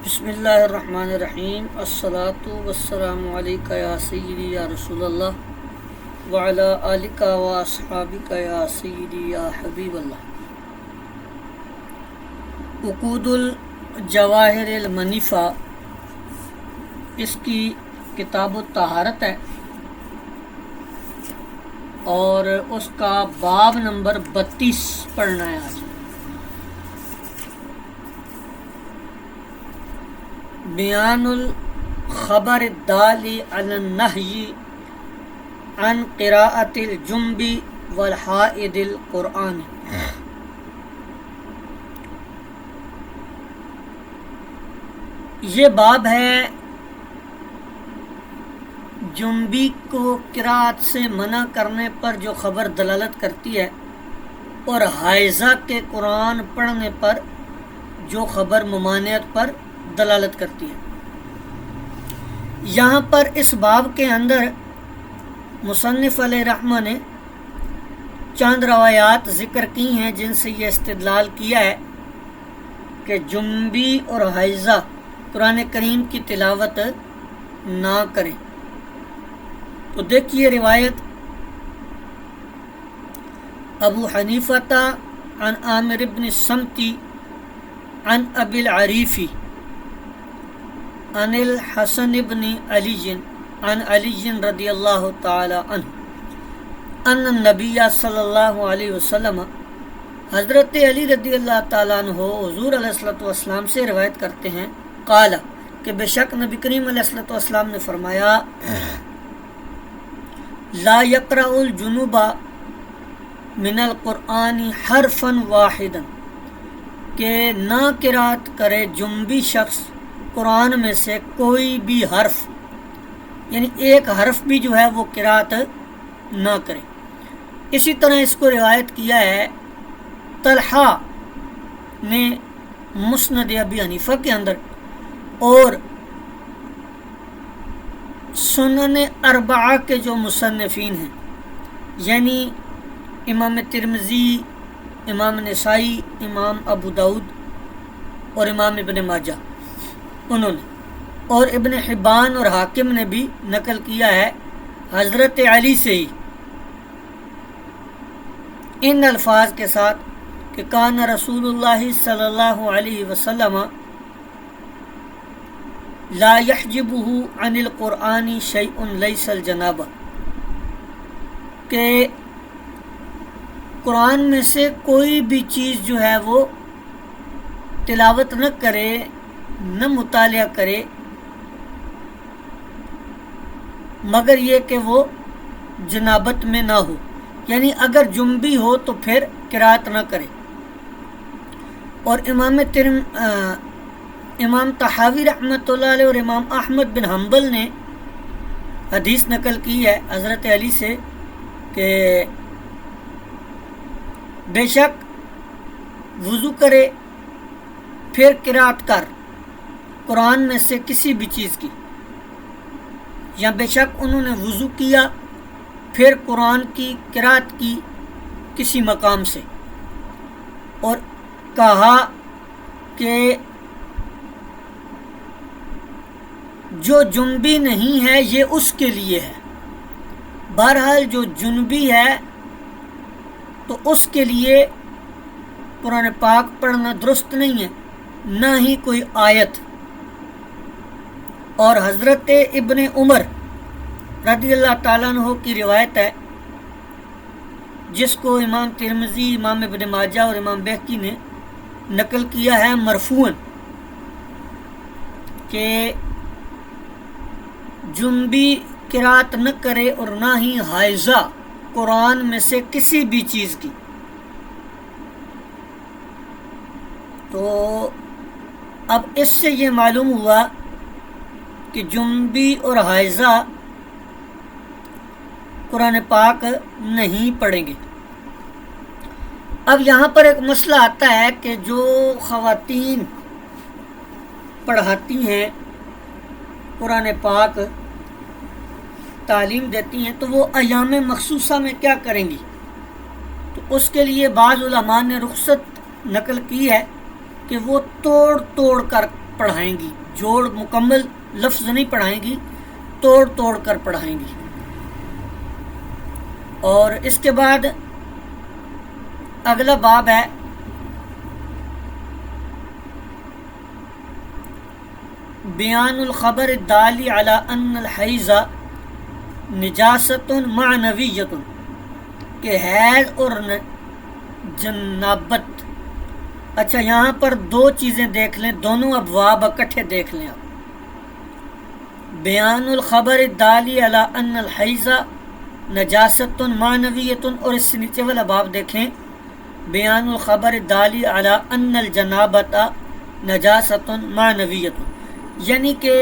بسم اللہ الرحمن الرحیم الصلاۃ والسلام علیکہ یا سیدی یا رسول اللہ وعلی آلکہ و اصحابکہ یا سیدی یا حبیب اللہ۔ عقود الجواہر المنیفہ، اس کی کتاب الطہارت ہے اور اس کا باب نمبر 32 پڑھنا ہے آج۔ بیان الخبر الدال علی النہی عن قراءۃ الجنب والحائض القرآن۔ یہ باب ہے جنبی کو قراءت سے منع کرنے پر جو خبر دلالت کرتی ہے اور حائضہ کے قرآن پڑھنے پر جو خبر ممانعت پر دلالت کرتی ہے۔ یہاں پر اس باب کے اندر مصنف علیہ رحمہ نے چند روایات ذکر کی ہیں جن سے یہ استدلال کیا ہے کہ جنبی اور حائضہ قرآن کریم کی تلاوت نہ کریں۔ تو دیکھیے روایت ابو حنیفہ عن عامر بن الصمت عن ابی العریفی عن الحسن بن علی عن علی رضی اللہ تعالی عنہ ان النبی صلی اللہ علیہ وسلم، حضرت علی رضی اللہ تعالیٰ عنہ حضور علیہ الصلوۃ والسلام سے روایت کرتے ہیں، قال کہ بے شک نبی کریم علیہ الصلوۃ والسلام نے فرمایا، لا یقرأ الجنوب من القرآن حرفا واحدا، کہ نہ قرات کرے جنبی شخص قرآن میں سے کوئی بھی حرف، یعنی ایک حرف بھی جو ہے وہ قرات نہ کرے۔ اسی طرح اس کو روایت کیا ہے طلحہ نے مسند ابی حنیفہ کے اندر اور سنن اربعہ کے جو مصنفین ہیں، یعنی امام ترمذی، امام نسائی، امام ابو داود اور امام ابن ماجہ، انہوں نے اور ابن حبان اور حاکم نے بھی نقل کیا ہے حضرت علی سے ہی ان الفاظ کے ساتھ کہ کان رسول اللہ صلی اللہ علیہ وسلم لا يحجبه عن القرآن شيء ليس الجنابہ، کہ قرآن میں سے کوئی بھی چیز جو ہے وہ تلاوت نہ کرے، نہ مطالعہ کرے، مگر یہ کہ وہ جنابت میں نہ ہو، یعنی اگر جنبی ہو تو پھر قرات نہ کرے۔ اور امام طحاوی رحمۃ اللہ علیہ اور امام احمد بن حنبل نے حدیث نقل کی ہے حضرت علی سے کہ بے شک وضو کرے پھر قرات کر قرآن میں سے کسی بھی چیز کی، یا بے شک انہوں نے وضو کیا پھر قرآن کی قرات کی کسی مقام سے، اور کہا کہ جو جنبی نہیں ہے یہ اس کے لیے ہے۔ بہرحال جو جنبی ہے تو اس کے لیے قرآن پاک پڑھنا درست نہیں ہے، نہ ہی کوئی آیت۔ اور حضرت ابن عمر رضی اللہ تعالیٰ عنہ کی روایت ہے جس کو امام ترمذی، امام ابن ماجہ اور امام بہقی نے نقل کیا ہے مرفوعاً کہ جنبی قرات نہ کرے اور نہ ہی حائضہ قرآن میں سے کسی بھی چیز کی۔ تو اب اس سے یہ معلوم ہوا کہ جنبی اور حائضہ قرآن پاک نہیں پڑھیں گے۔ اب یہاں پر ایک مسئلہ آتا ہے کہ جو خواتین پڑھاتی ہیں قرآن پاک تعلیم دیتی ہیں تو وہ ایام مخصوصہ میں کیا کریں گی؟ تو اس کے لیے بعض علماء نے رخصت نقل کی ہے کہ وہ توڑ کر پڑھائیں گی، جوڑ مکمل لفظ نہیں پڑھائیں گی، توڑ توڑ کر پڑھائیں گی۔ اور اس کے بعد اگلا باب ہے بیان الخبر الدالی علی ان الحیض نجاست معنویت، کہ حیض اور جنابت۔ اچھا، یہاں پر دو چیزیں دیکھ لیں، دونوں ابواب اکٹھے دیکھ لیں آپ۔ بیان الخبر الدالی علی ان الحیض نجاست معنویت، اور اس سے نیچے والا باب دیکھیں بیان الخبر الدالی علی ان الجنابت نجاست معنویت، یعنی کہ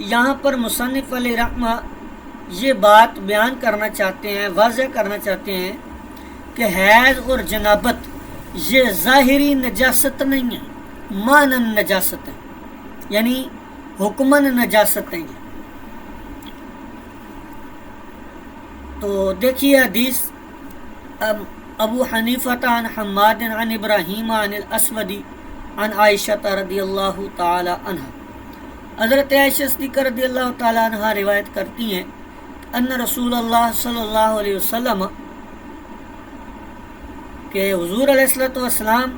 یہاں پر مصنف علیہ رحمہ یہ بات بیان کرنا چاہتے ہیں، واضح کرنا چاہتے ہیں کہ حیض اور جنابت یہ ظاہری نجاست نہیں ہے، معنن نجاست ہے، یعنی حکمن نجاست ہیں۔ تو دیکھیے حدیث ابو حنیفہ عن حماد عن ابراہیم عن الاسود عن عائشہ رضی اللہ تعالی عنہ، حضرت عائشہ صدیقہ رضی اللہ تعالی عنہ روایت کرتی ہیں ان رسول اللہ صلی اللہ علیہ وسلم، کہ حضور علیہ الصلوۃ والسلام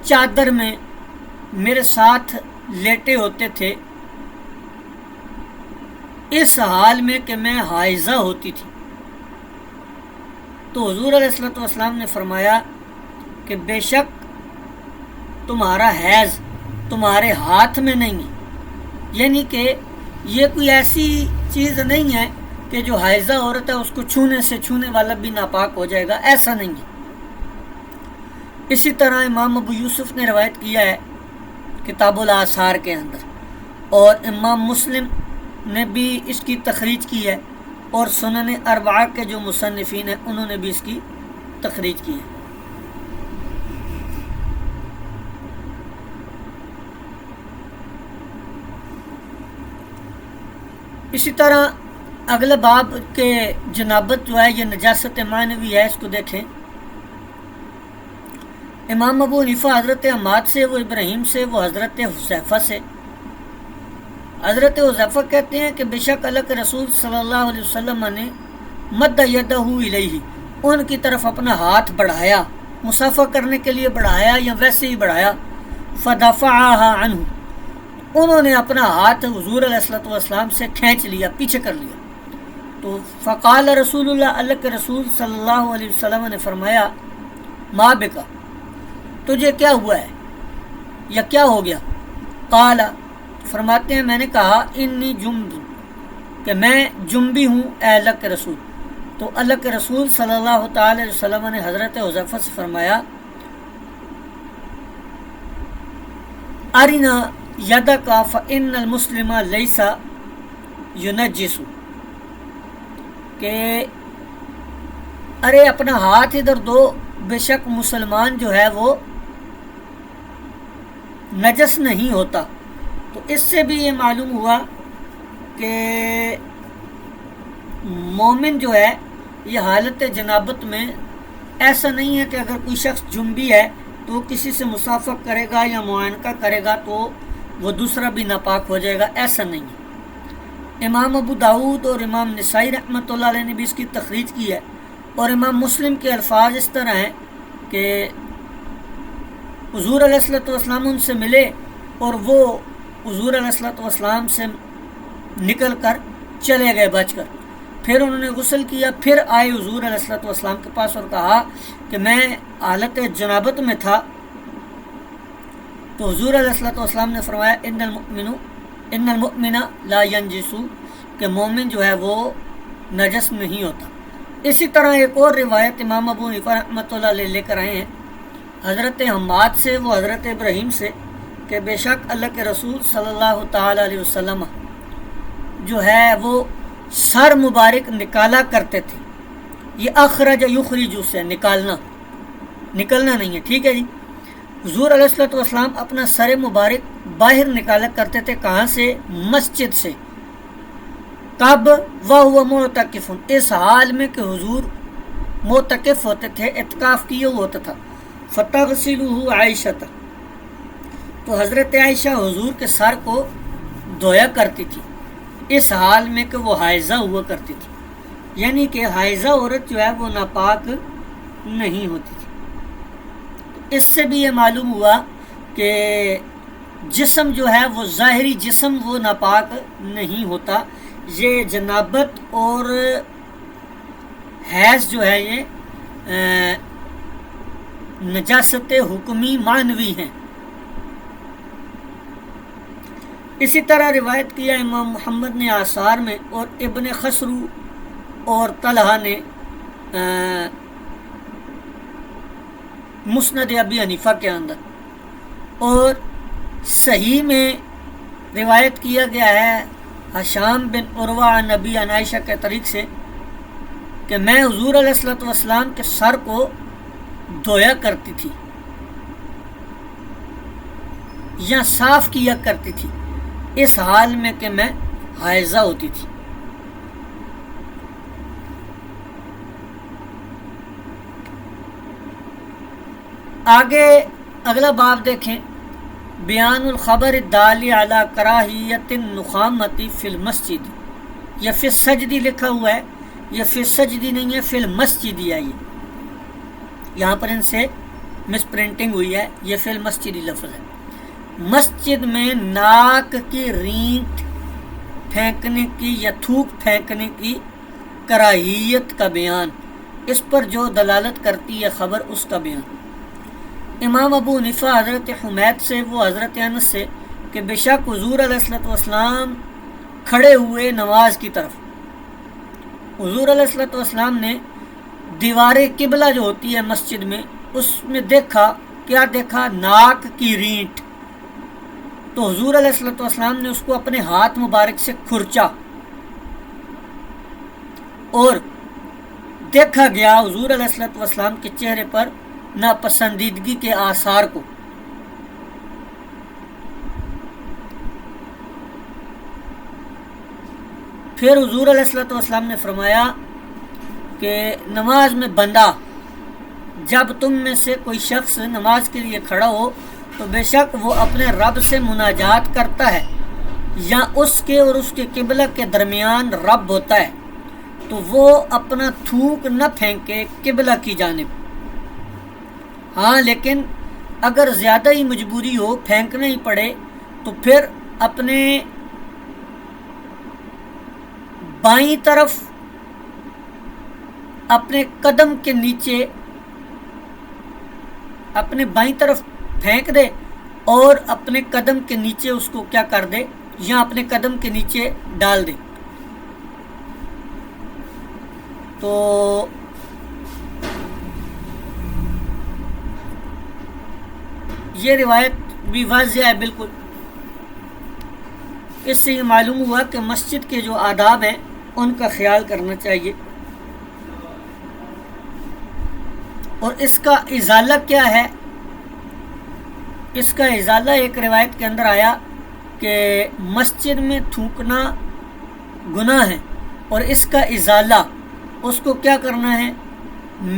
چادر میں میرے ساتھ لیٹے ہوتے تھے اس حال میں کہ میں حائضہ ہوتی تھی۔ تو حضور علیہ الصلوۃ والسلام نے فرمایا کہ بے شک تمہارا حیض تمہارے ہاتھ میں نہیں ہے، یعنی کہ یہ کوئی ایسی چیز نہیں ہے کہ جو حائضہ عورت ہے اس کو چھونے والا بھی ناپاک ہو جائے گا، ایسا نہیں ہے۔ اسی طرح امام ابو یوسف نے روایت کیا ہے کتاب الآثار کے اندر، اور امام مسلم نے بھی اس کی تخریج کی ہے، اور سنن اربعہ کے جو مصنفین ہیں انہوں نے بھی اس کی تخریج کی ہے۔ اسی طرح اگلا باب کے جنابت جو ہے یہ نجاست معنوی ہے، اس کو دیکھیں۔ امام ابو حنیفہ حضرت حماد سے، وہ ابراہیم سے، وہ حضرت حذیفہ سے۔ حضرت حذیفہ کہتے ہیں کہ بے شک اللہ کے رسول صلی اللہ علیہ وسلم نے مد یدہ الیہ، ان کی طرف اپنا ہاتھ بڑھایا، مصافحہ کرنے کے لیے بڑھایا یا ویسے ہی بڑھایا، فدفعہا عنہ، انہوں نے اپنا ہاتھ حضور علیہ الصلوۃ والسلام سے کھینچ لیا، پیچھے کر لیا۔ تو فقال رسول اللہ کے رسول صلی اللہ علیہ وسلم نے فرمایا ما بکا، تجھے کیا ہوا ہے یا کیا ہو گیا؟ قال، فرماتے ہیں میں نے کہا انی جنب، کہ میں جنبی ہوں اے اللہ کے رسول۔ تو اللہ کے رسول صلی اللہ تعالی علیہ وسلم نے حضرت حذیفہ سے فرمایا ارنا یدک فإن المسلم لیس ینجس، کہ ارے اپنا ہاتھ ادھر دو، بے شک مسلمان جو ہے وہ نجس نہیں ہوتا۔ تو اس سے بھی یہ معلوم ہوا کہ مومن جو ہے یہ حالت جنابت میں ایسا نہیں ہے کہ اگر کوئی شخص جنبی ہے تو وہ کسی سے مصافحہ کرے گا یا معانقہ کرے گا تو وہ دوسرا بھی ناپاک ہو جائے گا، ایسا نہیں ہے۔ امام ابو داود اور امام نسائی رحمۃ اللہ علیہ نے بھی اس کی تخریج کی ہے، اور امام مسلم کے الفاظ اس طرح ہیں کہ حضور علیہ الصلوۃ والسلام ان سے ملے اور وہ حضور علیہ الصلوۃ والسلام سے نکل کر چلے گئے بچ کر، پھر انہوں نے غسل کیا، پھر آئے حضور علیہ الصلوۃ والسلام کے پاس اور کہا کہ میں حالت جنابت میں تھا۔ تو حضور علیہ الصلوۃ والسلام نے فرمایا ان المؤمن لا ینجس، کہ مومن جو ہے وہ نجس نہیں ہوتا۔ اسی طرح ایک اور روایت امام ابو حنیفہ رحمۃ اللہ علیہ لے کر آئے ہیں حضرت حماد سے، وہ حضرت ابراہیم سے، کہ بے شک اللہ کے رسول صلی اللہ تعالی علیہ وسلم جو ہے وہ سر مبارک نکالا کرتے تھے۔ یہ اخرج یخرج سے نکالنا نہیں ہے، ٹھیک ہے جی۔ حضور علیہ الصلوۃ والسلام اپنا سر مبارک باہر نکالا کرتے تھے، کہاں سے؟ مسجد سے۔ کب؟ وہو معتکف، اس حال میں کہ حضور معتکف ہوتے تھے، اعتکاف کیے ہوتا تھا۔ فتغسلہ عائشہ، تو حضرت عائشہ حضور کے سر کو دھویا کرتی تھی اس حال میں کہ وہ حائضہ ہوا کرتی تھی، یعنی کہ حائضہ عورت جو ہے وہ ناپاک نہیں ہوتی تھی۔ اس سے بھی یہ معلوم ہوا کہ جسم جو ہے وہ ظاہری جسم وہ ناپاک نہیں ہوتا، یہ جنابت اور حیض جو ہے یہ نجاست حکمی معنوی ہیں۔ اسی طرح روایت کیا امام محمد نے آثار میں اور ابن خسرو اور طلحہ نے مسند ابی حنیفہ کے اندر، اور صحیح میں روایت کیا گیا ہے ہشام بن عروہ عن نبی عن عائشہ کے طریق سے کہ میں حضور علیہ الصلوۃ والسلام کے سر کو دھویا کرتی تھی یا صاف کیا کرتی تھی اس حال میں کہ میں حائضہ ہوتی تھی۔ آگے اگلا باب دیکھیں، بیان الخبر الدالی علی کراہیت النخامۃ فی المسجد، یہ فی السجدی لکھا ہوا ہے، یہ فی السجدی نہیں ہے، فی المسجد ہے، یہاں پر ان سے مس پرنٹنگ ہوئی ہے، یہ فی المسجدی لفظ ہے۔ مسجد میں ناک کی رینٹ پھینکنے کی یا تھوک پھینکنے کی کراہیت کا بیان، اس پر جو دلالت کرتی ہے خبر اس کا بیان۔ امام ابو حنیفہ حضرت حمید سے، وہ حضرت انس سے کہ بے شک حضور علیہ الصلوۃ والسلام کھڑے ہوئے نماز کی طرف، حضور علیہ الصلوۃ والسلام نے دیوار قبلہ جو ہوتی ہے مسجد میں اس میں دیکھا، کیا دیکھا؟ ناک کی رینٹ، تو حضور علیہ الصلوۃ والسلام نے اس کو اپنے ہاتھ مبارک سے کھرچا اور دیکھا گیا حضور علیہ الصلوۃ والسلام کے چہرے پر ناپسندیدگی کے آثار کو۔ پھر حضور علیہ الصلوۃ والسلام نے فرمایا کہ نماز میں بندہ، جب تم میں سے کوئی شخص نماز کے لیے کھڑا ہو تو بے شک وہ اپنے رب سے مناجات کرتا ہے یا اس کے اور اس کے قبلہ کے درمیان رب ہوتا ہے، تو وہ اپنا تھوک نہ پھینکے قبلہ کی جانب۔ ہاں لیکن اگر زیادہ ہی مجبوری ہو، پھینکنا ہی پڑے، تو پھر اپنے بائیں طرف اپنے قدم کے نیچے، اپنے بائیں طرف پھینک دے اور اپنے قدم کے نیچے اس کو کیا کر دے، یا اپنے قدم کے نیچے ڈال دے۔ تو یہ روایت بھی واضح ہے بالکل، اس سے یہ معلوم ہوا کہ مسجد کے جو آداب ہیں ان کا خیال کرنا چاہیے۔ اور اس کا ازالہ کیا ہے؟ اس کا ازالہ ایک روایت کے اندر آیا کہ مسجد میں تھوکنا گناہ ہے، اور اس کا ازالہ، اس کو کیا کرنا ہے؟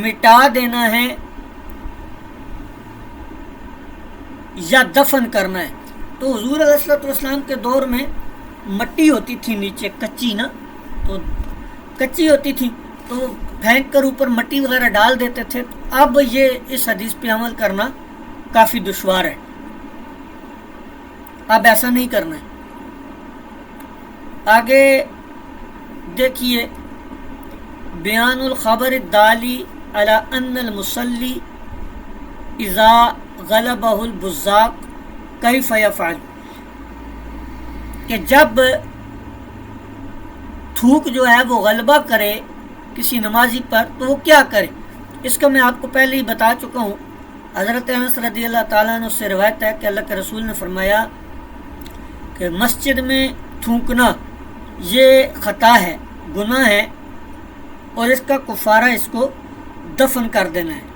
مٹا دینا ہے یا دفن کرنا ہے۔ تو حضور علیہ الصلوۃ والسلام کے دور میں مٹی ہوتی تھی نیچے، کچی نا، تو کچی ہوتی تھی تو پھینک کر اوپر مٹی وغیرہ ڈال دیتے تھے۔ اب یہ اس حدیث پہ عمل کرنا کافی دشوار ہے، اب ایسا نہیں کرنا ہے۔ آگے دیکھیے، بیان الخبر الدالی علی ان المصلی اذا غلبہ البزاق کیف یفعل، کہ جب تھوک جو ہے وہ غلبہ کرے کسی نمازی پر تو وہ کیا کرے۔ اس کا میں آپ کو پہلے ہی بتا چکا ہوں، حضرت انس رضی اللہ تعالیٰ عنہ سے روایت ہے کہ اللہ کے رسول نے فرمایا کہ مسجد میں تھونکنا یہ خطا ہے، گناہ ہے، اور اس کا کفارہ اس کو دفن کر دینا ہے۔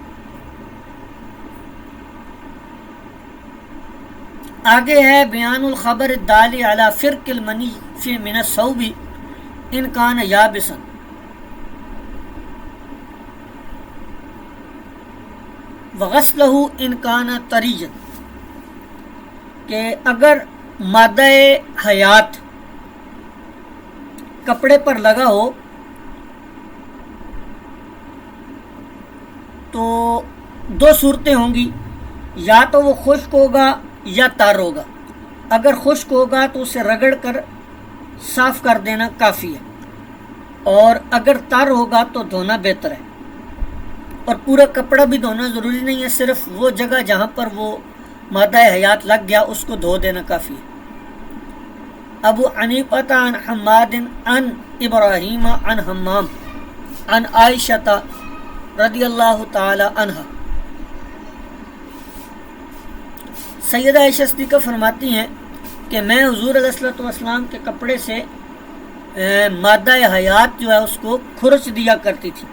آگے ہے بیان الخبر الدالی علی فرق المنی فی من الثوب ان کان یابسا، وغسلہ ان کان طریا۔ کہ اگر مادہ حیات کپڑے پر لگا ہو تو دو صورتیں ہوں گی، یا تو وہ خشک ہوگا یا تر ہوگا۔ اگر خشک ہوگا تو اسے رگڑ کر صاف کر دینا کافی ہے، اور اگر تر ہوگا تو دھونا بہتر ہے، اور پورا کپڑا بھی دھونا ضروری نہیں ہے، صرف وہ جگہ جہاں پر وہ مادہ حیات لگ گیا اس کو دھو دینا کافی ہے۔ ابو حنیفہ عن حماد عن ابراہیم عن حمام عن عائشہ رضی اللہ تعالی عنہ، سیدہ عائشہ صدیقہ فرماتی ہیں کہ میں حضور علیہ الصلوۃ والسلام کے کپڑے سے مادہ حیات جو ہے اس کو کھرچ دیا کرتی تھی۔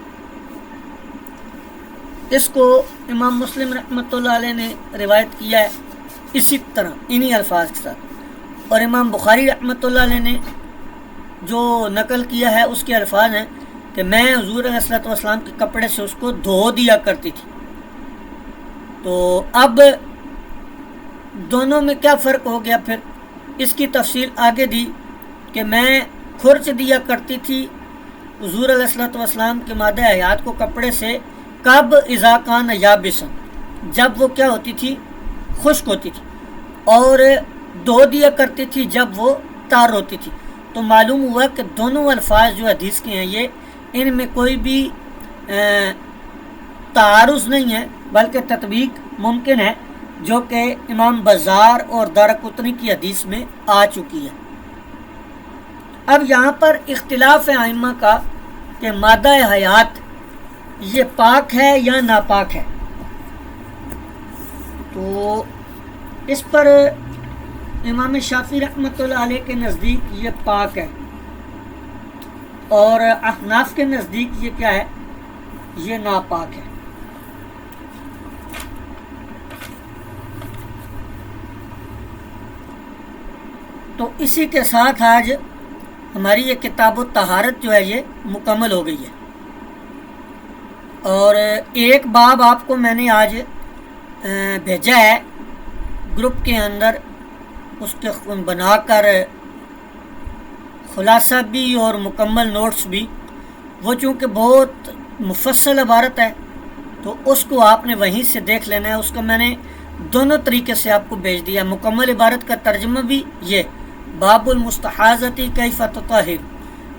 اس کو امام مسلم رحمۃ اللہ علیہ نے روایت کیا ہے اسی طرح انہی الفاظ کے ساتھ، اور امام بخاری رحمۃ اللہ علیہ نے جو نقل کیا ہے اس کے الفاظ ہیں کہ میں حضور علیہ الصلوۃ والسلام کے کپڑے سے اس کو دھو دیا کرتی تھی۔ تو اب دونوں میں کیا فرق ہو گیا؟ پھر اس کی تفصیل آگے دی کہ میں کھرچ دیا کرتی تھی حضور علیہ الصلوۃ والسلام کے مادہ حیات کو کپڑے سے، کب اذا کان یابسا، جب وہ کیا ہوتی تھی؟ خشک ہوتی تھی، اور دھو دیا کرتی تھی جب وہ تار ہوتی تھی۔ تو معلوم ہوا کہ دونوں الفاظ جو حدیث کے ہیں یہ ان میں کوئی بھی تعارض نہیں ہے، بلکہ تطبیق ممکن ہے، جو کہ امام بزار اور دارقطنی کی حدیث میں آ چکی ہے۔ اب یہاں پر اختلاف ہے ائمہ کا کہ مادہ حیات یہ پاک ہے یا ناپاک ہے۔ تو اس پر امام شافعی رحمۃ اللہ علیہ کے نزدیک یہ پاک ہے، اور احناف کے نزدیک یہ کیا ہے؟ یہ ناپاک ہے۔ تو اسی کے ساتھ آج ہماری یہ کتاب الطہارت جو ہے یہ مکمل ہو گئی ہے، اور ایک باب آپ کو میں نے آج بھیجا ہے گروپ کے اندر، اس کے بنا کر خلاصہ بھی اور مکمل نوٹس بھی، وہ چونکہ بہت مفصل عبارت ہے تو اس کو آپ نے وہیں سے دیکھ لینا ہے۔ اس کا میں نے دونوں طریقے سے آپ کو بھیج دیا، مکمل عبارت کا ترجمہ بھی یہ باب المستحاضۃ کیف تطہر،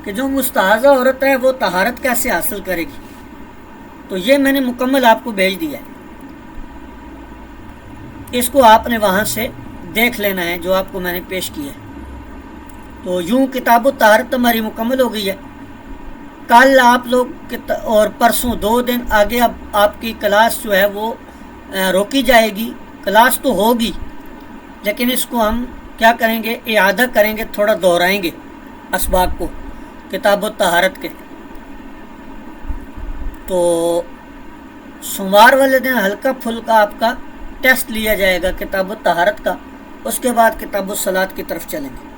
کہ جو مستحاضہ عورت ہے وہ طہارت کیسے حاصل کرے گی، تو یہ میں نے مکمل آپ کو بھیج دیا ہے، اس کو آپ نے وہاں سے دیکھ لینا ہے جو آپ کو میں نے پیش کیا ہے۔ تو یوں کتاب الطہارت ہماری مکمل ہو گئی ہے۔ کل آپ لوگ اور پرسوں 2 دن آگے اب آپ کی کلاس جو ہے وہ روکی جائے گی، کلاس تو ہوگی لیکن اس کو ہم کیا کریں گے؟ اعادہ کریں گے، تھوڑا دہرائیں گے اسباق کو کتاب الطہارت کے۔ تو سوموار والے دن ہلکا پھلکا آپ کا ٹیسٹ لیا جائے گا کتاب الطہارت کا، اس کے بعد کتاب الصلاۃ کی طرف چلیں گے۔